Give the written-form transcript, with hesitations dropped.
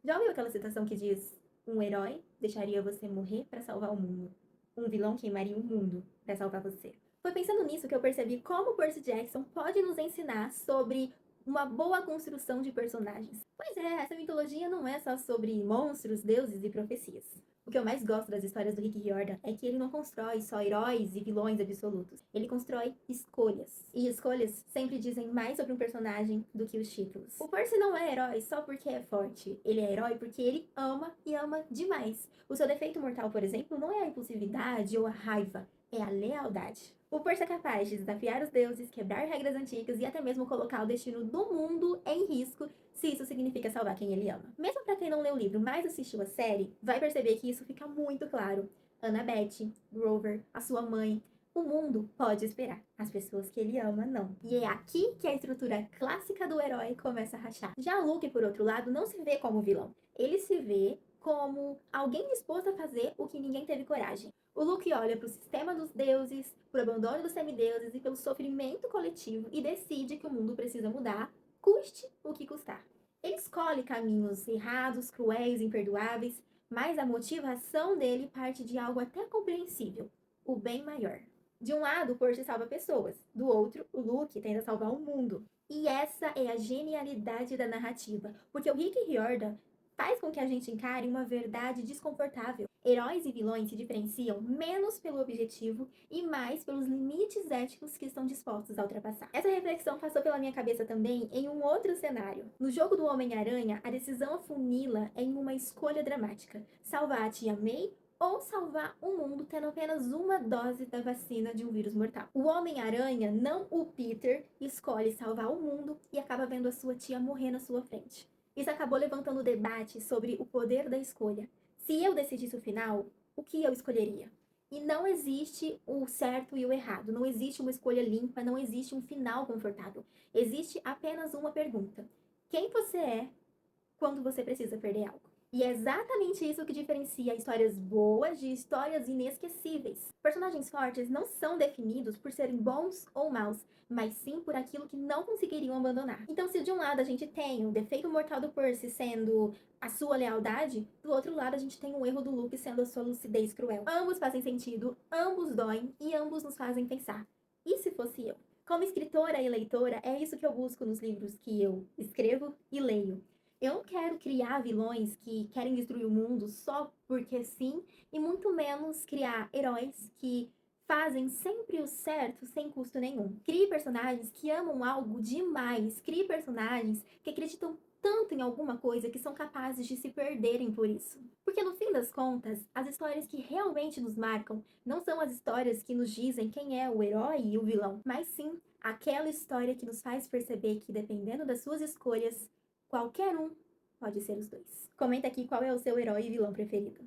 Já ouviu aquela citação que diz: um herói deixaria você morrer para salvar o mundo. Um vilão queimaria o mundo para salvar você. Foi pensando nisso que eu percebi como Percy Jackson pode nos ensinar sobre uma boa construção de personagens. Pois é, essa mitologia não é só sobre monstros, deuses e profecias. O que eu mais gosto das histórias do Rick Riordan é que ele não constrói só heróis e vilões absolutos. Ele constrói escolhas. E escolhas sempre dizem mais sobre um personagem do que os títulos. O Percy não é herói só porque é forte. Ele é herói porque ele ama e ama demais. O seu defeito mortal, por exemplo, não é a impulsividade ou a raiva, é a lealdade. O Percy é capaz de desafiar os deuses, quebrar regras antigas e até mesmo colocar o destino do mundo em risco se isso significa salvar quem ele ama. Mesmo para quem não leu o livro, mas assistiu a série, vai perceber que isso fica muito claro. Annabeth, Grover, a sua mãe, o mundo pode esperar. As pessoas que ele ama, não. E é aqui que a estrutura clássica do herói começa a rachar. Já Luke, por outro lado, não se vê como vilão. Ele se vê como alguém disposto a fazer o que ninguém teve coragem. O Luke olha para o sistema dos deuses, para o abandono dos semideuses e pelo sofrimento coletivo e decide que o mundo precisa mudar, custe o que custar. Ele escolhe caminhos errados, cruéis, imperdoáveis, mas a motivação dele parte de algo até compreensível: o bem maior. De um lado, o Percy salva pessoas, do outro, o Luke tenta salvar o mundo. E essa é a genialidade da narrativa, porque o Rick Riordan faz com que a gente encare uma verdade desconfortável. Heróis e vilões se diferenciam menos pelo objetivo e mais pelos limites éticos que estão dispostos a ultrapassar. Essa reflexão passou pela minha cabeça também em um outro cenário. No jogo do Homem-Aranha, a decisão afunila em uma escolha dramática: salvar a tia May ou salvar o mundo tendo apenas uma dose da vacina de um vírus mortal. O Homem-Aranha, não o Peter, escolhe salvar o mundo e acaba vendo a sua tia morrer na sua frente. Isso acabou levantando o debate sobre o poder da escolha. Se eu decidisse o final, o que eu escolheria? E não existe o certo e o errado, não existe uma escolha limpa, não existe um final confortável. Existe apenas uma pergunta: quem você é quando você precisa perder algo? E é exatamente isso que diferencia histórias boas de histórias inesquecíveis. Personagens fortes não são definidos por serem bons ou maus, mas sim por aquilo que não conseguiriam abandonar. Então, se de um lado a gente tem o defeito mortal do Percy sendo a sua lealdade, do outro lado a gente tem o erro do Luke sendo a sua lucidez cruel. Ambos fazem sentido, ambos doem e ambos nos fazem pensar: e se fosse eu? Como escritora e leitora, é isso que eu busco nos livros que eu escrevo e leio. Eu não quero criar vilões que querem destruir o mundo só porque sim, e muito menos criar heróis que fazem sempre o certo sem custo nenhum. Crie personagens que amam algo demais, crie personagens que acreditam tanto em alguma coisa que são capazes de se perderem por isso. Porque no fim das contas, as histórias que realmente nos marcam não são as histórias que nos dizem quem é o herói e o vilão, mas sim aquela história que nos faz perceber que, dependendo das suas escolhas, qualquer um pode ser os dois. Comenta aqui qual é o seu herói e vilão preferido.